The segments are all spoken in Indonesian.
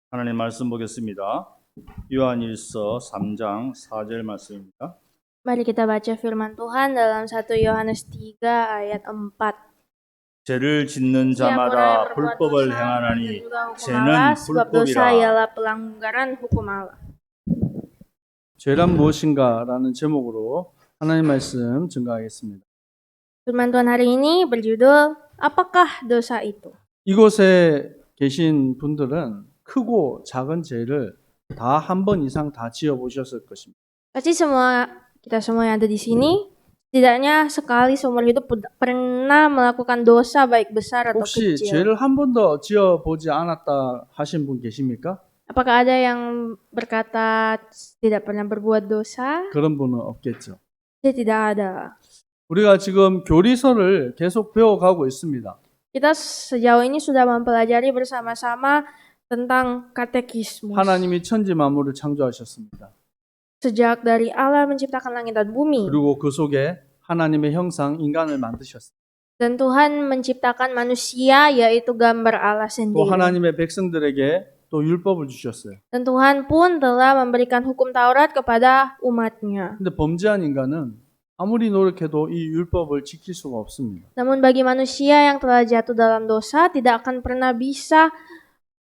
하나님 말씀 보겠습니다. 요한일서 3장 4절 말씀입니다. Mari kita baca firman Tuhan dalam 1 Yohanes 3 ayat 4. 죄를 짓는 Siapa orang yang 자마다 berbuat 불법을 dosa, dan 행하나니 juga hukum 죄는 Allah, sebab dosa 불법이라. ialah pelanggaran hukum Allah. 죄란 무엇인가라는 제목으로 하나님 말씀 증거하겠습니다. Firman Tuhan hari ini berjudul, apakah dosa itu? 이곳에 계신 분들은 크고 작은 죄를 다 한 번 이상 다 지어 보셨을 것입니다. Pasti kita semua yang ada di sini, setidaknya sekali seumur hidup pernah melakukan dosa baik besar atau 혹시 kecil. 죄를 한 번도 지어 보지 않았다 하신 분 계십니까? Apakah ada yang berkata tidak pernah berbuat dosa? 그런 분은 없겠죠. Tidak ada. 우리가 지금 교리서를 계속 배워가고 있습니다. Kita sejauh ini sudah mempelajari bersama-sama tentang katekismus. 하나님이 천지 만물을 창조하셨습니다. Sejak dari Allah menciptakan langit dan bumi. 그리고 그 속에 하나님의 형상 인간을 만드셨습니다. Dan Tuhan menciptakan manusia, yaitu gambar Allah 또 sendiri. 하나님의 백성들에게 또 율법을 주셨어요. Dan Tuhan pun telah memberikan hukum Taurat kepada umatnya. 근데 범죄한 인간은 아무리 노력해도 이 율법을 지킬 수가 없습니다. Namun bagi manusia yang telah jatuh dalam dosa, tidak akan pernah bisa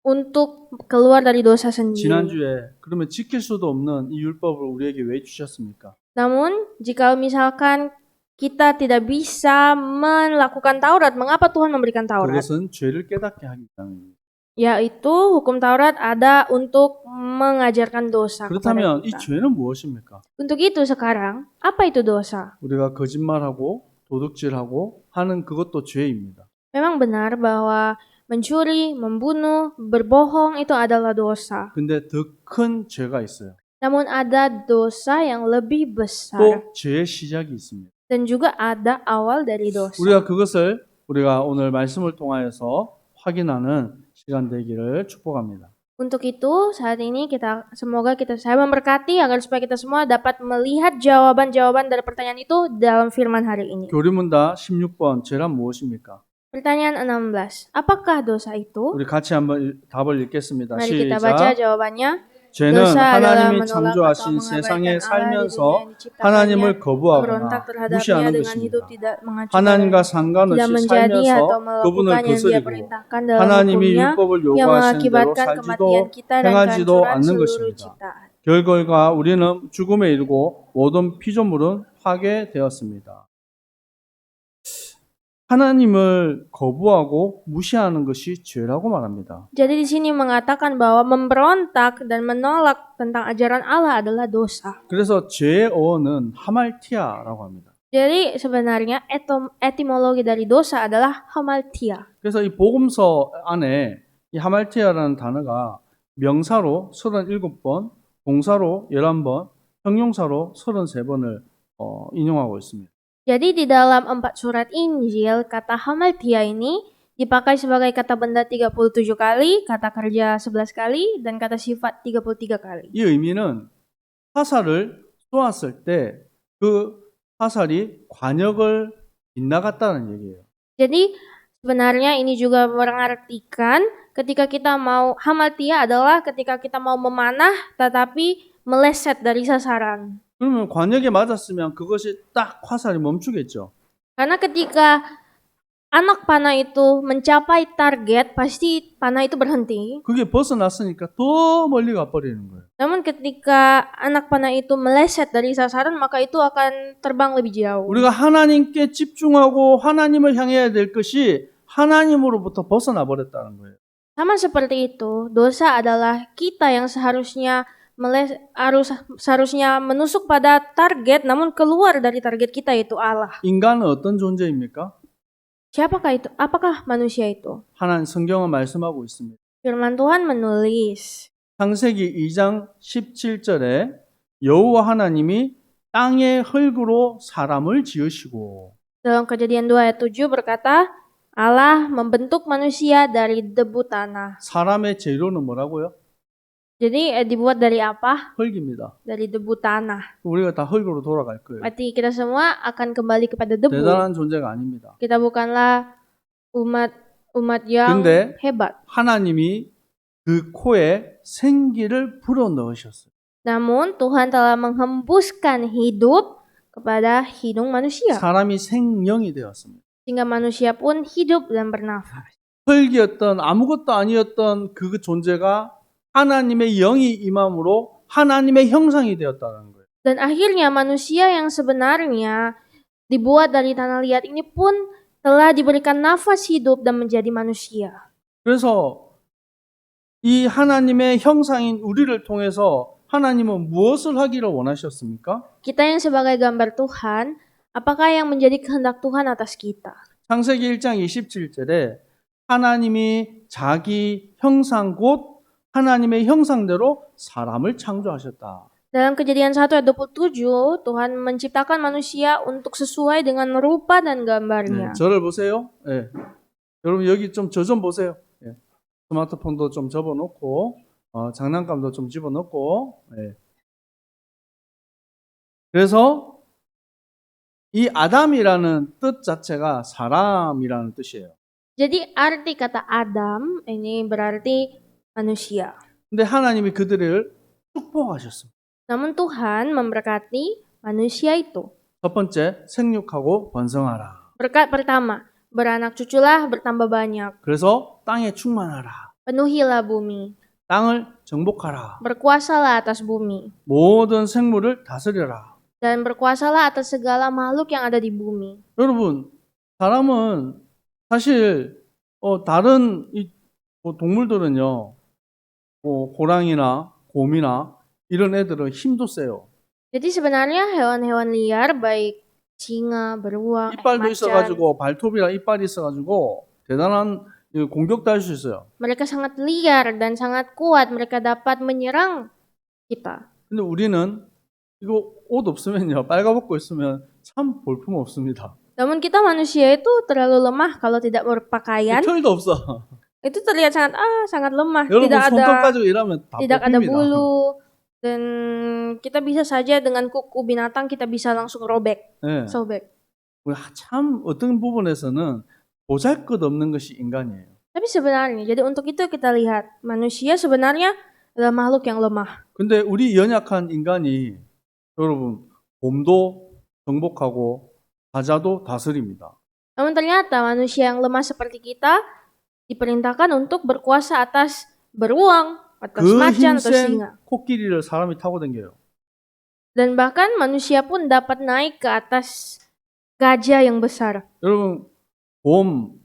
untuk keluar dari dosa sendiri. 지난주에 그러면 지킬 수도 없는 이 율법을 우리에게 왜 주셨습니까? Namun, jika misalkan kita tidak bisa melakukan Taurat, mengapa Tuhan memberikan Taurat? 그것은 죄를 깨닫게 하기 때문입니다. Yaitu hukum Taurat ada untuk mengajarkan dosa kepada 그렇다면 이 kita. 죄는 무엇입니까? Untuk itu sekarang, apa itu dosa? 우리가 거짓말하고 도둑질하고 하는 그것도 죄입니다. Memang benar bahwa mencuri, membunuh, berbohong itu adalah dosa. 근데 더 큰 죄가 있어요. Namun ada dosa yang lebih besar. 또 죄의 시작이 있습니다. Dan juga ada awal dari dosa. 우리가 그것을 우리가 오늘 말씀을 통하여서 확인하는 시간 되기를 축복합니다. Untuk itu, saat ini saya memberkati agar supaya kita semua dapat melihat jawaban-jawaban dari pertanyaan itu dalam firman hari ini. 교리문답 16번 죄란 무엇입니까? Pertanyaan 16. Apakah dosa itu? 우리 같이 한번 답을 읽겠습니다. Mari kita baca 시작. jawabannya. 죄는 dosa adalah 하나님이 menolak 창조하신 atau 세상에 mengabaikan Allah di dunia 살면서 yang diciptakannya, 하나님을 거부하거나 berontak terhadapnya 무시하는 dengan hidup 것입니다. tidak mengacu 하나님과 padanya, tidak 상관없이 menjadi atau 살면서 그분을 melakukan yang dia 거스리고 perintahkan dalam 하나님이 hukumnya 율법을 yang 요구하시는 대로 mengakibatkan kematian 살지도 kita dan 행하지도 kehancuran 않는 seluruh 것입니다. ciptaan. 결과 우리는 죽음에 이르고 모든 피조물은 파괴되었습니다. 하나님을 거부하고 무시하는 것이 죄라고 말합니다. Jadi di sini mengatakan bahwa memberontak dan menolak tentang ajaran Allah adalah dosa. 그래서 죄의 어원은 하말티아라고 합니다. Jadi sebenarnya etimologi dari dosa adalah hamaltia. 그래서 이 복음서 안에 이 하말티아라는 단어가 명사로 37번, 동사로 11번, 형용사로 33번을 인용하고 있습니다. Jadi di dalam 4 surat Injil, kata hamaltia ini dipakai sebagai kata benda 37 kali, kata kerja 11 kali, dan kata sifat 33 kali. 이 의미는 화살을 쏘았을 때 그 화살이 관역을 빗나갔다는 얘기예요. Jadi sebenarnya ini juga mengartikan ketika kita mau, hamaltia adalah ketika kita mau memanah tetapi meleset dari sasaran. 그러면 관역에 맞았으면 그것이 딱 화살이 멈추겠죠. Karena ketika anak panah itu mencapai target, pasti panah itu berhenti. 그게 벗어났으니까 더 멀리 가버리는 거예요. Namun ketika anak panah itu meleset dari sasaran, maka itu akan terbang lebih jauh. 우리가 하나님께 집중하고 하나님을 향해야 될 것이 하나님으로부터 벗어나 버렸다는 거예요. Sama seperti itu, dosa adalah kita yang seharusnya menusuk pada target, namun keluar dari target kita, yaitu Allah. 인간은 어떤 존재입니까? Siapakah itu? Apakah manusia itu? 하나님 성경은 말씀하고 있습니다. Firman Tuhan menulis 창세기 2장 17절에 여호와 하나님이 땅의 흙으로 사람을 지으시고 dalam Kejadian 2 ayat 7 berkata, Allah membentuk manusia dari debu tanah. 사람의 재료는 뭐라고요? Jadi dibuat dari apa? 흙입니다. Dari debu tanah. 우리가 다 흙으로 돌아갈 거예요. Berarti kita semua akan kembali kepada debu. 대단한 존재가 아닙니다. Kita bukanlah umat yang 근데 hebat. 하나님이 그 코에 생기를 불어넣으셨어요. Namun Tuhan telah menghembuskan hidup kepada hidung manusia. 사람이 생명이 되었습니다. Sehingga manusia pun hidup dan bernafas. 흙이었던 아무것도 아니었던 그 존재가 하나님의 영이 임함으로 하나님의 형상이 되었다는 거예요. Dan akhirnya manusia yang sebenarnya dibuat dari tanah liat ini pun telah diberikan nafas hidup dan menjadi manusia. 그래서 이 하나님의 형상인 우리를 통해서 하나님은 무엇을 하기를 원하셨습니까? Kita yang sebagai gambar Tuhan, apakah yang menjadi kehendak Tuhan atas kita? 창세기 1장 27절에 하나님이 자기 형상 곧 하나님의 형상대로 사람을 창조하셨다. Dalam Kejadian 1 ayat 27, Tuhan menciptakan manusia untuk sesuai dengan rupa dan gambarnya. 저를 보세요. 예. 여러분 여기 좀 저 좀 보세요. 예. 스마트폰도 좀 접어놓고 장난감도 좀 집어넣고. 예. 그래서 이 아담이라는 뜻 자체가 사람이라는 뜻이에요. Jadi arti kata Adam ini berarti manusia. 근데 하나님이 그들을 축복하셨습니다. Namun Tuhan memberkati manusia itu. 첫 번째, 생육하고 번성하라. Berkat pertama, beranak cuculah bertambah banyak. 그래서 땅에 충만하라. Penuhilah bumi. 땅을 정복하라. Berkuasalah atas bumi. 모든 생물을 다스려라. Dan berkuasalah atas segala makhluk yang ada di bumi. 여러분, 사람은 사실 다른 동물들은요, 호랑이나 곰이나 이런 애들은 힘도 세요. Jadi sebenarnya hewan-hewan liar baik singa, beruang, 이빨도 macan, 있어가지고 발톱이랑 이빨이 있어가지고 대단한 공격도 할 수 있어요. mereka sangat liar dan sangat kuat. Mereka dapat menyerang kita. 근데 우리는 이거 옷 없으면요, 빨가벗고 있으면 참 볼품 없습니다. Namun kita manusia itu terlalu lemah kalau tidak berpakaian. 털도 없어. Itu terlihat sangat lemah. 여러분 Tidak 손톱 ada 가지고 일하면 다 tidak ada 뽑힙니다. bulu. Dan kita bisa saja dengan kuku binatang kita bisa langsung robek, 네. sobek. 참 어떤 부분에서는 보잘것없는 것이 인간이에요. Tapi sebenarnya, jadi untuk itu kita lihat manusia sebenarnya adalah makhluk yang lemah. 근데 우리 연약한 인간이 여러분 곰도 정복하고 사자도 다스립니다. Namun ternyata manusia yang lemah seperti kita diperintahkan untuk berkuasa atas beruang, atas 그 macan atau 힘센 singa. 코끼리를 사람이 타고 다녀요. Dan bahkan manusia pun dapat naik ke atas gajah yang besar. 여러분 곰,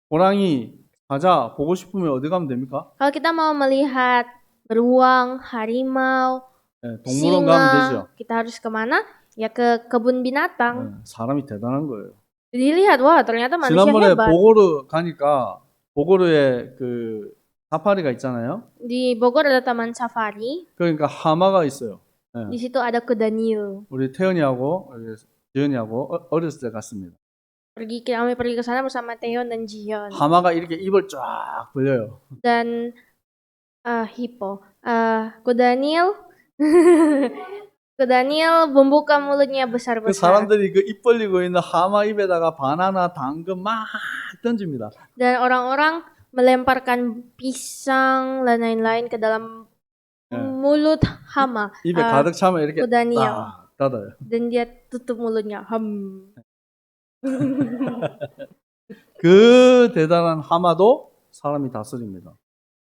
호랑이, 사자 보고 싶으면 어디 가면 됩니까? Kalau kita mau melihat beruang, harimau, 네, 동물원 가면 되죠. singa, kita harus kemana? Ya ke kebun binatang. 네, 사람이 대단한 거예요. Dilihat, wah ternyata manusia 지난번에 hebat. 보고르 가니까 보고르에 그 사파리가 있잖아요. Di Bogor ada taman safari. 그러니까 하마가 있어요. 네. Di situ ada kuda Nil. 우리 태연이하고 지연이하고 어렸을 때 갔습니다. Kami pergi ke sana bersama Theon dan Jion. 하마가 이렇게 입을 쫙 벌려요. Dan hippo. Kuda Nil. Kuda Nil membuka mulutnya 그 besar-besar. 사람들이 그 입 벌리고 있는 하마 입에다가 바나나, 당근 막 던집니다. Dan orang-orang melemparkan pisang dan lain-lain ke dalam mulut hama. 입에 가득 차면 이렇게 kuda Nil. 딱 닫아요. Dan dia tutup mulutnya. 그 대단한 하마도 사람이 다스립니다.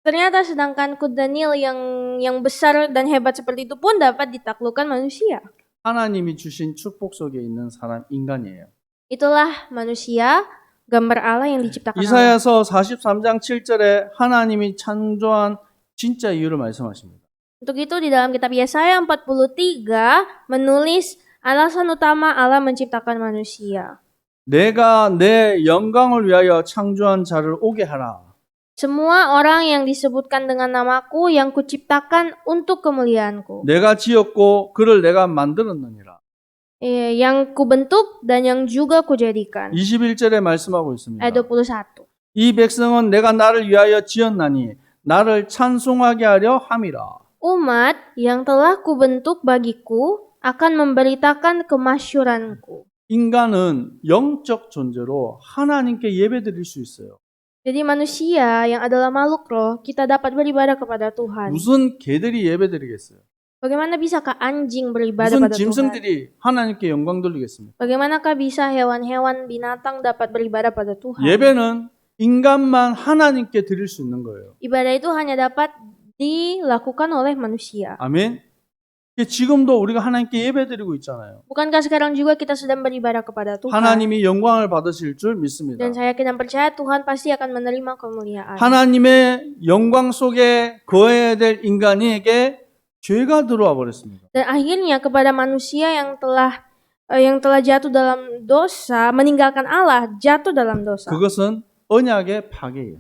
Ternyata sedangkan kuda Nil yang besar dan hebat seperti itu pun dapat ditaklukkan manusia. 하나님이 주신 축복 속에 있는 사람 인간이에요. Itulah manusia, gambar Allah yang diciptakan Allah. 이사야서 43장 7절에 하나님이 창조한 진짜 이유를 말씀하십니다. Untuk itu di dalam kitab Yesaya 43 menulis alasan utama Allah menciptakan manusia. 내가 내 영광을 위하여 창조한 자를 오게 하라. Semua orang yang disebutkan dengan namaku yang kuciptakan untuk kemuliaanku. 내가 지었고 그를 내가 만들었느니라. Yang kubentuk dan yang juga kujadikan. 21절에 말씀하고 있습니다. Ayat 21. 이 백성은 내가 나를 위하여 지었나니 나를 찬송하게 하려 함이라. Umat yang telah kubentuk bagiku akan memberitakan kemasyuranku. 인간은 영적 존재로 하나님께 예배드릴 수 있어요. Jadi manusia yang adalah makhluk roh, kita dapat beribadah kepada Tuhan. 무슨 개들이 예배드리겠어요? Bagaimana bisakah anjing beribadah 무슨 pada Tuhan? 짐승들이 하나님께 영광 돌리겠습니까? Bagaimanakah bisa hewan-hewan binatang dapat beribadah pada Tuhan? 예배는 인간만 하나님께 드릴 수 있는 거예요. Ibadah itu hanya dapat dilakukan oleh manusia. 아멘. 지금도 우리가 하나님께 예배드리고 있잖아요. Bukankah sekarang juga kita sedang beribadah kepada Tuhan? 하나님이 영광을 받으실 줄 믿습니다. Dan saya yakin dan percaya Tuhan pasti akan menerima kemuliaan. 하나님의 영광 속에 거해야 될 인간에게 죄가 들어와 버렸습니다. Dan akhirnya kepada manusia yang telah jatuh dalam dosa, meninggalkan Allah, jatuh dalam dosa. 그것은 언약의 파괴예요.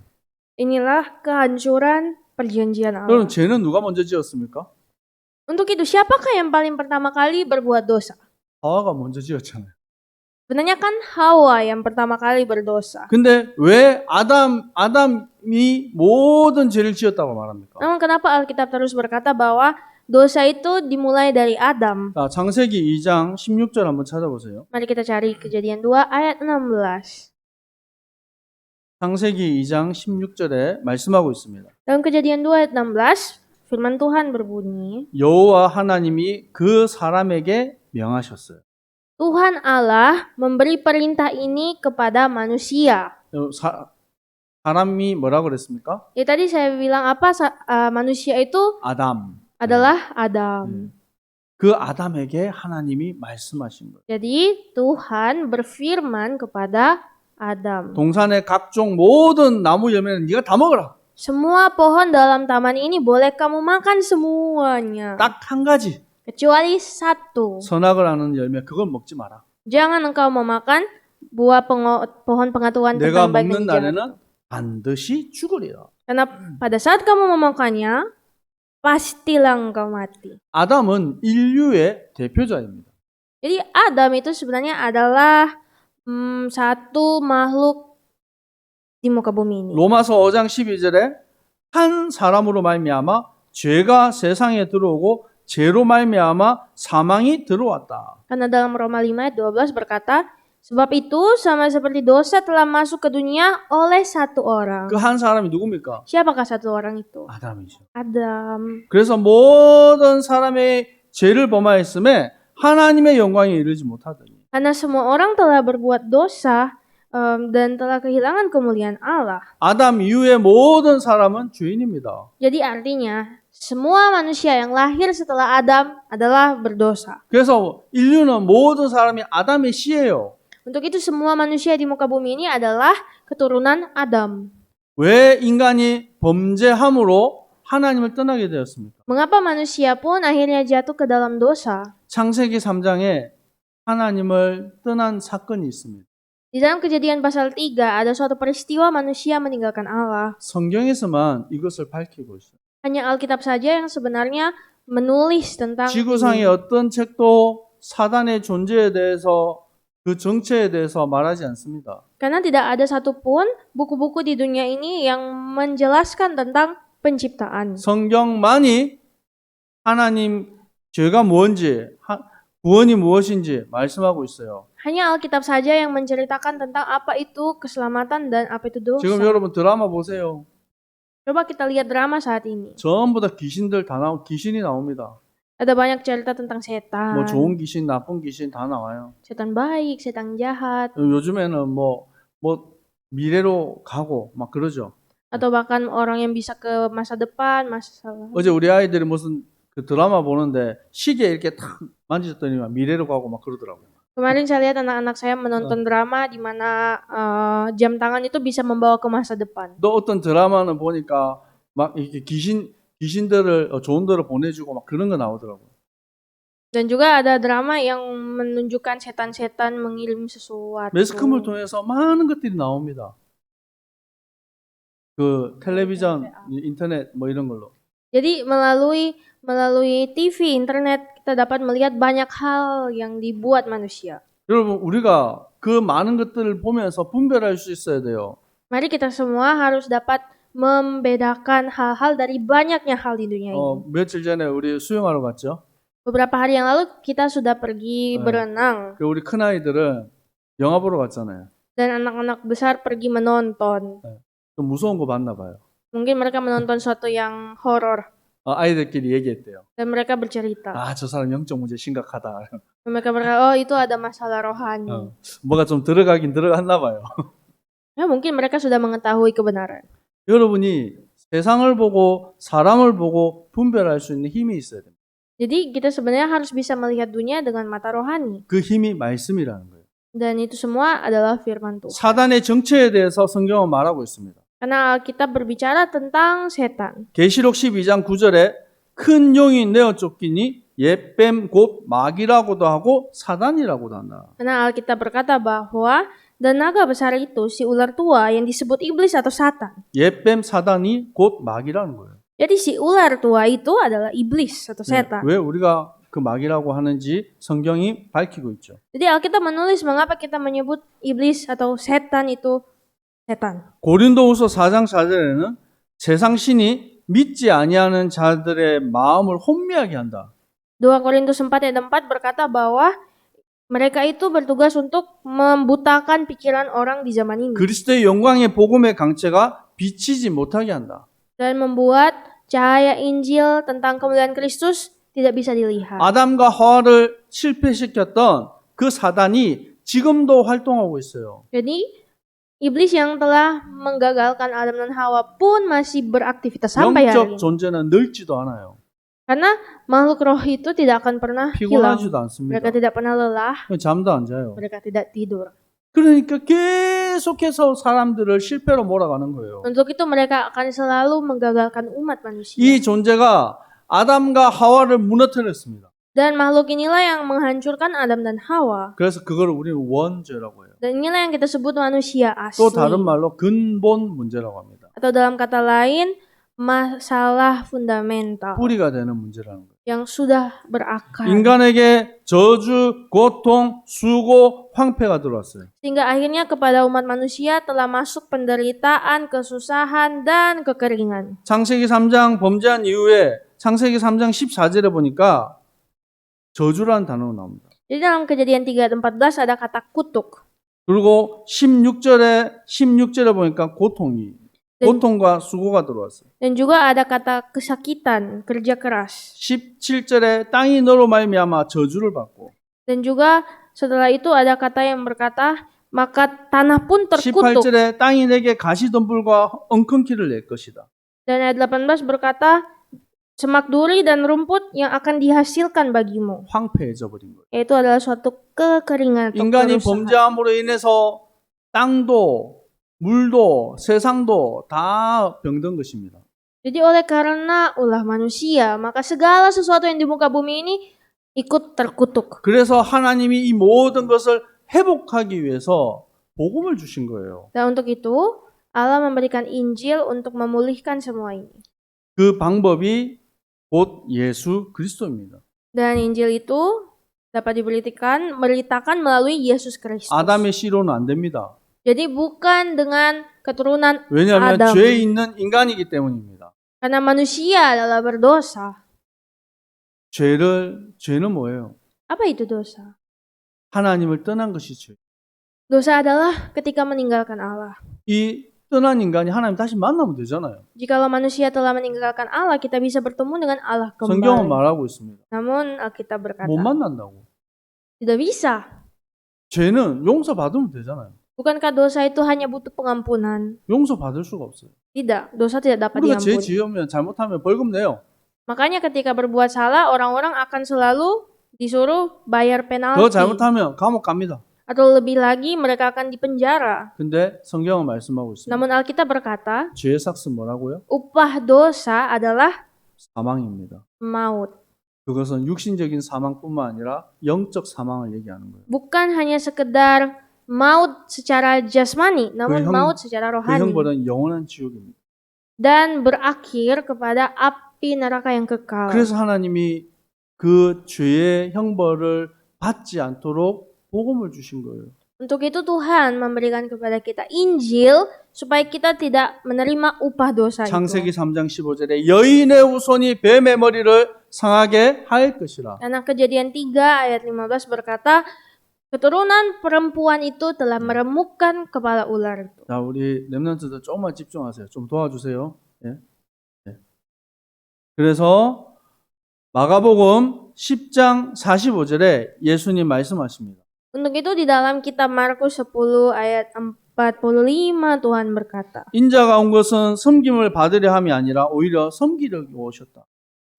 Inilah kehancuran perjanjian Allah. 그럼 죄는 누가 먼저 지었습니까? Untuk itu, siapakah yang paling pertama kali berbuat dosa? 하와가 먼저 지었잖아요. Sebenarnya kan Hawa yang pertama kali berdosa. 근데 왜 아담이 모든 죄를 지었다고 말합니까? Namun kenapa Alkitab terus berkata bahwa dosa itu dimulai dari Adam? 자, 창세기 2장 16절 한번 찾아보세요. Mari kita cari Kejadian 2 ayat 16. 창세기 2장 16절에 말씀하고 있습니다. Dalam Kejadian 2 ayat 16, firman Tuhan berbunyi, 여호와 하나님이 그 사람에게 명하셨어요. Tuhan Allah memberi perintah ini kepada manusia. 사람이 뭐라 그랬습니까? Ya tadi saya bilang apa? Manusia itu 아담. adalah Adam. 그 아담에게 하나님이 말씀하신 거예요. Jadi Tuhan berfirman kepada Adam. 동산의 각종 모든 나무 열매는 네가 다 먹어라. Semua pohon dalam taman ini boleh kamu makan semuanya. 딱 한 가지. Kecuali satu. 선악을 하는 열매 그걸 먹지 마라. Jangan engkau memakan buah pohon pengetahuan 내가 tentang baik dan 먹는 jahat. 날에는 반드시 죽으리라. Karena pada saat kamu memakannya, pastilah engkau mati. 아담은 인류의 대표자입니다. Jadi Adam itu sebenarnya adalah satu makhluk di muka bumi ini. 로마서 5장 12절에 한 사람으로 말미암아 죄가 세상에 들어오고 죄로 말미암아 사망이 들어왔다. Karena dalam Roma 5 ayat 12 berkata, sebab itu sama seperti dosa telah masuk ke dunia oleh satu orang. 그 한 사람이 누굽니까? Siapakah satu orang itu? 아담이죠. Adam. 그래서 모든 사람의 죄를 범하였음에 하나님의 영광에 이르지 못하더니 Karena semua orang telah berbuat dosa dan telah kehilangan kemuliaan Allah. 아담 이후의 모든 사람은 죄인입니다. Jadi artinya semua manusia yang lahir setelah Adam adalah berdosa. 그래서 인류는 모든 사람이 아담의 씨예요. Untuk itu semua manusia di muka bumi ini adalah keturunan Adam. 왜 인간이 범죄함으로 하나님을 떠나게 되었습니까? Mengapa manusia pun akhirnya jatuh ke dalam dosa? 창세기 3장에 하나님을 떠난 사건이 있습니다. Di dalam Kejadian pasal 3 ada suatu peristiwa manusia meninggalkan Allah. 성경에서만 이것을 밝히고 있어요. Hanya Alkitab saja yang sebenarnya menulis tentang 지구상의 ini. 어떤 책도 사단의 존재에 대해서 그 정체에 대해서 말하지 않습니다. Karena tidak ada satupun buku-buku di dunia ini yang menjelaskan tentang penciptaan. 성경만이 하나님 죄가 뭔지 구원이 무엇인지 말씀하고 있어요. Hanya Alkitab saja yang menceritakan tentang apa itu keselamatan dan apa itu dosa. 지금 여러분 드라마 보세요. Coba kita lihat drama saat ini. 전부 다 귀신이 나옵니다. Ada banyak cerita tentang setan. 뭐 좋은 귀신, 나쁜 귀신 다 나와요. Setan baik, setan jahat, 요즘에는 뭐 미래로 가고 막 그러죠. atau bahkan orang yang bisa ke masa depan, masa lalu. 어제 우리 아이들이 무슨 그 드라마 보는데 시계 이렇게 탁 만졌더니 막 미래로 가고 막 그러더라고요. Kemarin saya lihat anak-anak saya menonton drama di mana jam tangan itu bisa membawa ke masa depan. 또 어떤 드라마는 보니까 막 이렇게 귀신들을 좋은 데로 보내주고 막 그런 거 나오더라고요. Dan juga ada drama yang menunjukkan setan-setan mengirim sesuatu. 매스컴을 통해서 많은 것들이 나옵니다. 그 텔레비전, 인터넷 뭐 이런 걸로. Jadi melalui TV, internet kita dapat melihat banyak hal yang dibuat manusia. 여러분 우리가 그 많은 것들을 보면서 분별할 수 있어야 돼요. Mari kita semua harus dapat membedakan hal-hal dari banyaknya hal di dunia ini. 며칠 전에 우리 수영하러 갔죠. Beberapa hari yang lalu kita sudah pergi berenang 그 우리 큰 아이들은 영화 보러 갔잖아요. dan anak-anak besar pergi menonton. 좀 무서운 거 봤나 봐요. Mungkin mereka menonton sesuatu yang horor 아이들끼리 얘기했대요. dan mereka bercerita. 아, 저 사람 영적 문제 심각하다. Dan mereka berkata, oh itu ada masalah rohani. 뭐가 좀 들어가긴 들어갔나 봐요. Ya mungkin mereka sudah mengetahui kebenaran. 여러분이 세상을 보고 사람을 보고 분별할 수 있는 힘이 있어야 됩니다. Jadi kita sebenarnya harus bisa melihat dunia dengan mata rohani. 그 힘이 말씀이라는 거예요. Dan itu semua adalah firman Tuhan. 사단의 정체에 대해서 성경은 말하고 있습니다. Karena Alkitab berbicara tentang setan. 계시록 12장 9절에 큰 용이 내어 쫓기니 옛뱀 곧 마귀라고도 하고 사단이라고도 한다. Karena Alkitab berkata bahwa dan naga besar itu si ular tua yang disebut iblis atau satan. 옛뱀 사단이 곧 마귀라는 거예요. Jadi si ular tua itu adalah iblis atau 네, setan. 왜 우리가 그 마귀라고 하는지 성경이 밝히고 있죠. Jadi Alkitab menulis mengapa kita menyebut iblis atau setan itu setan. 고린도후서 4장 4절에는 세상 신이 믿지 아니하는 자들의 마음을 혼미하게 한다. 2 Korintus 4 ayat 4 berkata bahwa mereka itu bertugas untuk membutakan pikiran orang di zaman ini 그리스도의 영광의 복음의 강체가 비치지 못하게 한다. dan membuat cahaya Injil tentang kemuliaan Kristus tidak bisa dilihat. 아담과 하와를 실패시켰던 그 사단이 지금도 활동하고 있어요. Jadi iblis yang telah menggagalkan Adam dan Hawa pun masih beraktivitas sampai hari 영적 ini. 존재는 늙지도 않아요. Karena makhluk roh itu tidak akan pernah hilang. 피곤하지도 않습니다. Mereka tidak pernah lelah, 잠도 안 자요. mereka tidak tidur. 그러니까 계속해서 사람들을 실패로 몰아가는 거예요. Untuk itu mereka akan selalu menggagalkan umat manusia. 이 존재가 아담과 하와를 무너뜨렸습니다. Dan makhluk inilah yang menghancurkan Adam dan Hawa. 그래서 그걸 우리는 원죄라고 해요. Dan inilah yang kita sebut manusia asli. 또 다른 말로 근본 문제라고 합니다. Atau dalam kata lain, masalah fundamental 뿌리가 되는 문제라는 거예요. yang sudah berakar. 인간에게 저주, 고통, 수고, 황폐가 들어왔어요. Sehingga akhirnya kepada umat manusia telah masuk penderitaan, kesusahan, dan kekeringan. 창세기 3장 범죄한 이후에 창세기 3장 14절에 보니까 저주라는 단어가 나옵니다. Jadi dalam Kejadian 3 ayat 14 ada kata kutuk. 그리고 16절에 보니까 고통과 수고가 들어왔어요. Dan juga ada kata kesakitan, kerja keras. 17절에 땅이 너로 말미암아 저주를 받고 Dan juga setelah itu ada kata yang berkata, maka tanah pun terkutuk. 18절에 땅이 내게 가시덤불과 엉겅퀴를 낼 것이다. Dan ayat 18 berkata, semak duri dan rumput yang akan dihasilkan bagimu. 황폐해져 버린 거예요. Yaitu adalah suatu kekeringan atau 인간이 kerusakan. 범죄함으로 인해서 땅도 물도 세상도 다 병든 것입니다. Jadi oleh karena ulah manusia, maka segala sesuatu yang di muka bumi ini ikut terkutuk. 그래서 하나님이 이 모든 것을 회복하기 위해서 복음을 주신 거예요. Dan untuk itu, Allah memberikan Injil untuk memulihkan semua ini. 그 방법이 곧 예수 그리스도입니다. Dan Injil itu dapat diberitakan melalui Yesus Kristus. 아담의 씨로는 안 됩니다. Jadi bukan dengan keturunan 왜냐하면 Adam. 죄 있는 인간이기 때문입니다. Karena manusia adalah berdosa. 죄는 뭐예요? Apa itu dosa? 하나님을 떠난 것이 죄. Dosa adalah ketika meninggalkan Allah. 이 떠난 인간이 하나님 다시 만나면 되잖아요. Jikalau manusia telah meninggalkan Allah, kita bisa bertemu dengan Allah 성경은 kembali. 말하고 있습니다. Namun Alkitab berkata, 못 만난다고. tidak bisa. 죄는 용서받으면 되잖아요. Bukankah dosa itu hanya butuh pengampunan? 용서받을 수가 없어요. Tidak, dosa tidak dapat 우리가 죄 diampuni. 지으면 잘못하면 벌금 내요. Makanya ketika berbuat salah, orang-orang akan selalu disuruh bayar 더 penalti. 잘못하면 감옥 갑니다. Atau lebih lagi, mereka akan dipenjara. 근데 성경은 말씀하고 있습니다. Namun Alkitab berkata, 죄의 삭은 뭐라고요? upah dosa adalah 사망입니다. maut. 그것은 육신적인 사망뿐만 아니라 영적 사망을 얘기하는 거예요. Bukan hanya sekedar maut secara jasmani, namun 형- maut secara 그 rohani. 형벌은 영원한 지옥입니다. Dan berakhir kepada api neraka yang kekal. 그래서 하나님이 그 죄의 형벌을 받지 않도록 복음을 주신 거예요. Untuk itu Tuhan memberikan kepada kita Injil supaya kita tidak menerima upah dosa 창세기 itu. 3장 15절에 여인의 후손이 뱀의 머리를 상하게 할 것이라. Karena Kejadian 3 ayat 15 berkata, Keturunan perempuan itu telah meremukkan kepala ular itu. 자, 우리 렘넌트들 조금만 집중하세요. 좀 도와주세요. 예. 예. 그래서 마가복음 10장 45절에 예수님 말씀하십니다. Untuk itu di dalam kitab Markus 10 ayat 45 Tuhan berkata, 인자가 온 것은 섬김을 받으려 함이 아니라 오히려 섬기려고 오셨다.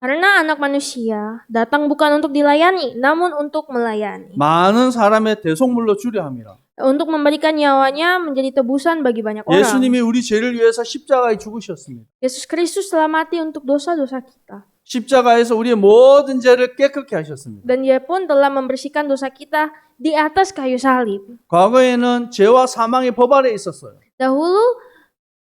karena anak manusia datang bukan untuk dilayani, namun untuk melayani. 많은 사람의 대속물로 주려 함이라. Untuk memberikan nyawanya menjadi tebusan bagi banyak orang. 예수님이 우리 죄를 위해서 십자가에 죽으셨습니다. Yesus Kristus telah mati untuk dosa-dosa kita. 십자가에서 우리의 모든 죄를 깨끗게 하셨습니다. Dan dia pun telah membersihkan dosa kita di atas kayu salib. 과거에는 죄와 사망의 법 아래 있었어요.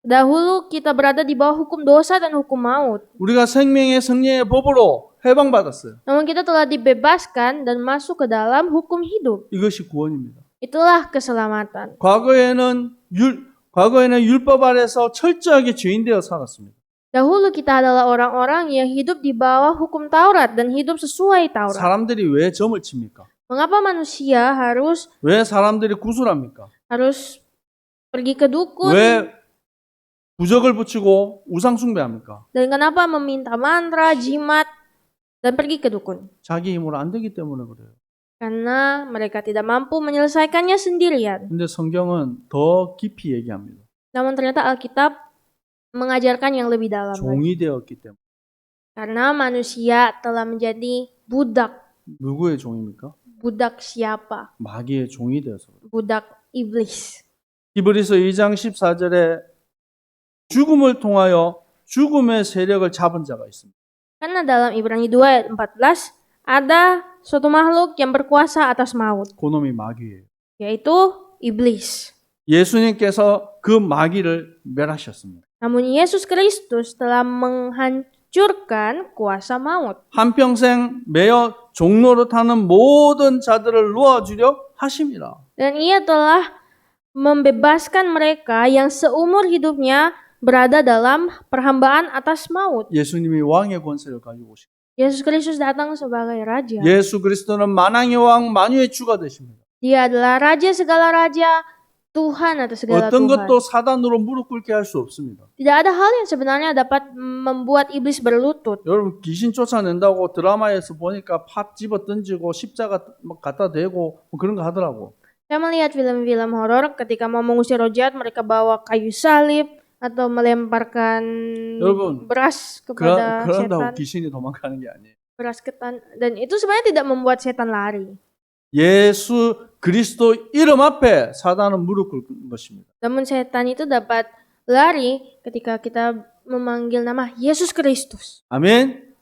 Dahulu kita berada di bawah hukum dosa dan hukum maut. 우리가 생명의 성령의 법으로 해방받았어요. Namun kita telah dibebaskan dan masuk ke dalam hukum hidup. 이것이 구원입니다. Itulah keselamatan. 과거에는 율법 아래서 철저하게 죄인되어 살았습니다. Dahulu kita adalah orang-orang yang hidup di bawah hukum Taurat dan hidup sesuai Taurat. 사람들이 왜 점을 칩니까? Mengapa manusia 왜 사람들이 구술합니까? harus pergi ke dukun? 왜 부적을 붙이고 우상 숭배합니까? Dan kenapa meminta mantra, jimat, dan pergi ke dukun? 자기 힘으로 안 되기 때문에 그래요. Karena mereka tidak mampu menyelesaikannya sendirian. 근데 성경은 더 깊이 얘기합니다. Namun ternyata Alkitab mengajarkan yang lebih dalam lagi. 종이 되었기 때문에. Karena manusia telah menjadi budak. 누구의 종입니까? Budak siapa? 마귀의 종이 되어서 그래요. Budak iblis. 히브리서 2장 14절에 죽음을 통하여 죽음의 세력을 잡은 자가 있습니다. Karena dalam Ibrani 2 ayat 14 ada suatu makhluk yang berkuasa atas maut, 그놈이 마귀예요. yaitu iblis. 예수님께서 그 마귀를 멸하셨습니다. Namun Yesus Kristus telah menghancurkan kuasa maut. 한평생 매여 종로로 타는 모든 자들을 놓아주려 하심이라. Dan ia telah membebaskan mereka yang seumur hidupnya berada dalam perhambaan atas maut. 예수님이 왕의 권세를 가지고 오십니다. Yesus Kristus datang sebagai raja. 예수 그리스도는 만왕의 왕 만유의 주가 되십니다. Dia adalah raja segala raja, Tuhan atas segala 어떤 Tuhan. 것도 사단으로 무릎 꿇게 할 수 없습니다. Tidak ada hal yang sebenarnya dapat membuat iblis berlutut. 여러분 귀신 쫓아낸다고 드라마에서 보니까 팥 집어 던지고 십자가 막 갖다 대고 뭐 그런 거 하더라고. Saya melihat film-film horor ketika mau mengusir roh jahat, mereka bawa kayu salib atau melemparkan 여러분, beras kepada 그런다고 setan, 귀신이 도망가는 게 아니에요. beras ketan, dan itu sebenarnya tidak membuat setan lari. 예수 그리스도 이름 앞에 사단은 무릎 꿇는 것입니다. Namun setan itu dapat lari ketika kita memanggil nama Yesus Kristus. 아멘.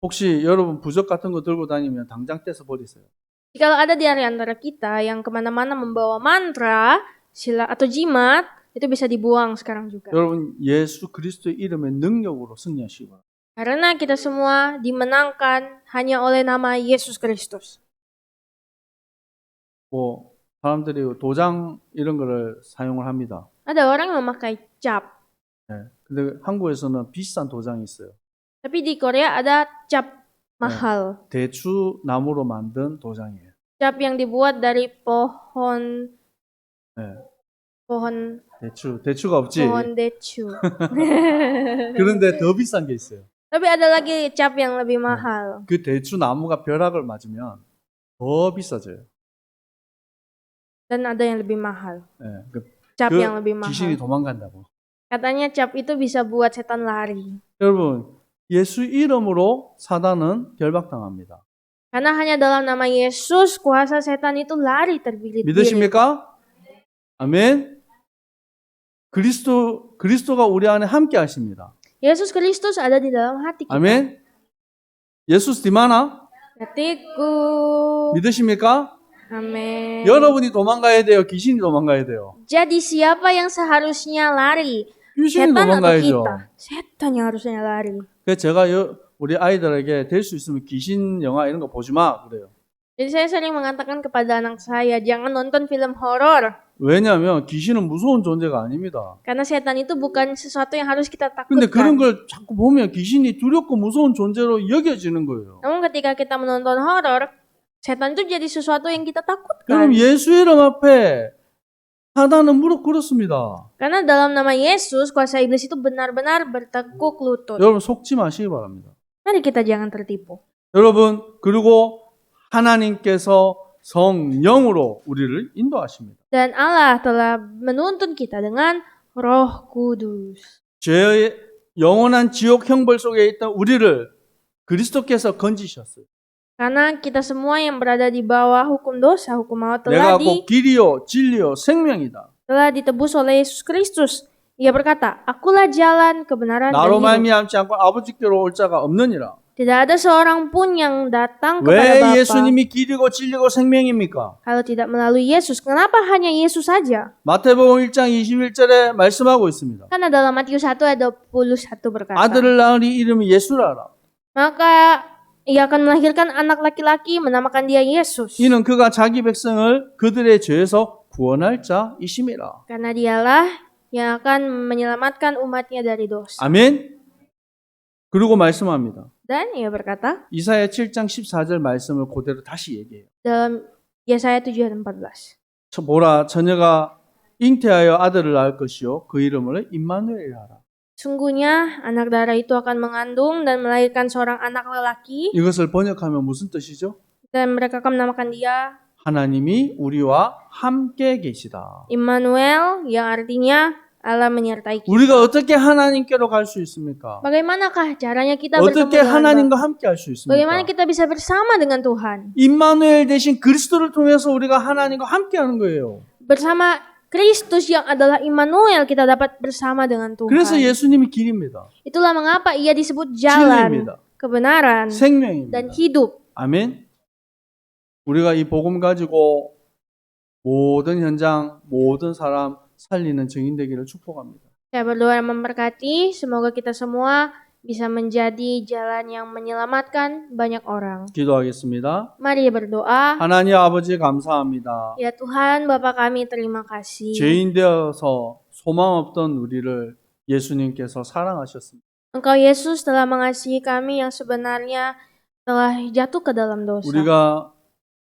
혹시 여러분 부적 같은 거 들고 다니면 당장 떼서 버리세요. Jika ada di antara kita yang kemana-mana membawa mantra, sila atau jimat, itu bisa dibuang sekarang juga. 여러분 예수 그리스도의 이름의 능력으로 승리하시고. Karena kita semua dimenangkan hanya oleh nama Yesus Kristus. 뭐 사람들이 도장 이런 거를 사용을 합니다. Ada orang yang memakai cap, 네. 근데 한국에서는 비싼 도장이 있어요. tapi di Korea ada cap mahal. 대추 나무로 만든 도장이에요. Cap yang dibuat dari pohon 네. pohon 대추가 없지. pohon decu. 그런데 더 비싼 게 있어요. Tapi ada lagi cap yang lebih mahal. 그 대추 나무가 벼락을 맞으면 더 비싸져요. Dan ada yang lebih mahal. 네. 그 Cap 그 yang lebih mahal. 귀신이 도망간다고. Katanya cap itu bisa buat setan lari. 여러분 예수 이름으로 사단은 결박당합니다. Karena hanya dalam nama Yesus kuasa setan itu lari terbirit-birit. 믿으십니까? 아멘. 그리스도가 우리 안에 함께 하십니다. Yesus Kristus ada di dalam hati kita. 아멘. 예수스 디마나 Hatiku. 믿으십니까? Amin. 여러분이 도망가야 돼요. 귀신이 도망가야 돼요. Jadi siapa yang seharusnya lari? 귀신이 Setan atau 도망가야죠. kita? Setan yang harusnya lari. 그래서 제가 우리 아이들에게 될 수 있으면 귀신 영화 이런 거 보지 마 그래요. Jadi saya sering mengatakan kepada anak saya, jangan nonton film horor. 왜냐하면 귀신은 무서운 존재가 아닙니다. Karena setan itu bukan sesuatu yang harus kita 근데 그런 takutkan. 걸 자꾸 보면 귀신이 두렵고 무서운 존재로 여겨지는 거예요. Namun ketika kita menonton horor, Setan itu jadi sesuatu yang kita takutkan. 여러분 예수 이름 앞에 사단은 무릎 꿇었습니다. Karena dalam nama Yesus, kuasa iblis itu benar-benar bertekuk lutut. 여러분 속지 마시기 바랍니다. Mari kita jangan tertipu. 여러분 그리고 하나님께서 성령으로 우리를 인도하십니다. Dan Allah telah menuntun kita dengan Roh Kudus. 죄의 영원한 지옥 형벌 속에 있던 우리를 그리스도께서 건지셨어요. Karena kita semua yang berada di bawah hukum dosa, hukum maut 내가 곧 길이요 진리요 생명이다. telah ditebus oleh Yesus Kristus. Ia berkata, "Akulah jalan, kebenaran, dan 나로 hidup." 말미암지 않고 아버지께로 올 자가 없느니라. Tidak ada seorang pun yang datang kepada 왜 Bapa 예수님이 길이고 진리고 생명입니까? kalau tidak melalui Yesus. Kenapa hanya Yesus saja? 마태복음 1장 21절에 말씀하고 있습니다. Karena dalam Matius 1 ayat 21 berkata, 아들을 낳으리 이름이 예수라라. maka ia akan melahirkan anak laki-laki, menamakan dia Yesus. 이는 그가 자기 백성을 그들의 죄에서 구원할 자이심이라. Karena dialah yang akan menyelamatkan umatnya dari dosa. 아멘. 그리고 말씀합니다. Dan ia berkata 이사야 7장 14절 말씀을 그대로 다시 얘기해요. dalam Yesaya 7 ayat 14. 보라 처녀가 잉태하여 아들을 낳을 것이요 그 이름을 임마누엘이라 하라. Sungguhnya anak darah itu akan mengandung dan melahirkan seorang anak lelaki, 이것을 번역하면 무슨 뜻이죠? dan mereka akan menamakan dia 하나님이 우리와 함께 계시다. Immanuel, yang artinya Allah menyertai kita. 우리가 어떻게 하나님께로 갈 수 있습니까? Bagaimanakah caranya kita bertemu 어떻게 dengan 하나님과 Bapa? 함께 할 수 Bagaimana 있습니까? kita bisa bersama dengan Tuhan? 임마누엘 대신 그리스도를 통해서 우리가 하나님과 함께 하는 거예요. Bersama Kristus yang adalah Immanuel, kita dapat bersama dengan Tuhan. 그래서 예수님이 길입니다. Itulah mengapa ia disebut jalan, 진리입니다. kebenaran, 생명입니다. dan hidup. 아멘. 우리가 이 복음 가지고 모든 현장, 모든 사람 살리는 증인 되기를 축복합니다. Saya berdoa dan memberkati, semoga kita semua bisa menjadi jalan yang menyelamatkan banyak orang. 기도하겠습니다. Mari berdoa. 하나님 아버지 감사합니다. Ya Tuhan, Bapa kami, terima kasih. 죄인 되어서 소망 없던 우리를 예수님께서 사랑하셨습니다. Engkau Yesus telah mengasihi kami yang sebenarnya telah jatuh ke dalam dosa. 우리가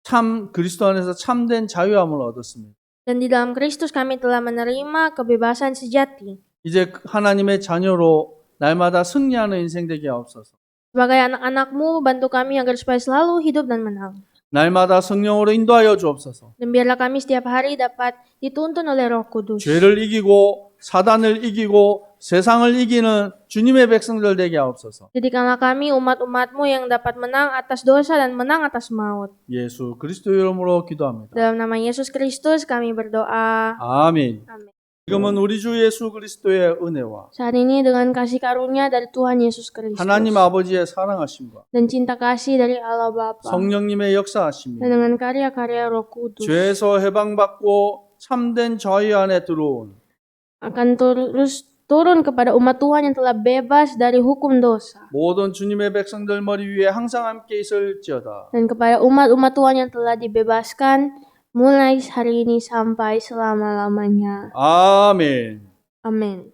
참 그리스도 안에서 참된 자유함을 얻었습니다. Dan di dalam Kristus kami telah menerima kebebasan sejati. 이제 하나님의 자녀로 날마다 승리하는 인생 되게 하옵소서. Sebagai anak-anak-Mu, bantu kami agar supaya selalu hidup dan menang. 날마다 성령으로 인도하여 주옵소서. Dan biarlah kami setiap hari dapat dituntun oleh Roh Kudus. 죄를 이기고 사단을 이기고 세상을 이기는 주님의 백성들 되게 하옵소서. Jadikanlah kami umat-umat-Mu yang dapat menang atas dosa dan menang atas maut. 예수 그리스도 이름으로 기도합니다. Dalam nama Yesus Kristus kami berdoa. 아멘. Amin. 지금은 우리 주 예수 그리스도의 은혜와 Saat ini dengan kasih karunia dari Tuhan Yesus Kristus 하나님 아버지의 사랑하심과 dan cinta kasih dari Allah Bapa 성령님의 dan 역사하심이 dengan karya-karya Roh Kudus 죄에서 해방받고 참된 자유 안에 들어온 akan terus turun kepada umat Tuhan yang telah bebas dari hukum dosa 모든 주님의 백성들 머리 위에 항상 함께 있을지어다. dan kepada umat-umat Tuhan yang telah dibebaskan mulai hari ini sampai selama-lamanya. 아멘. Amin.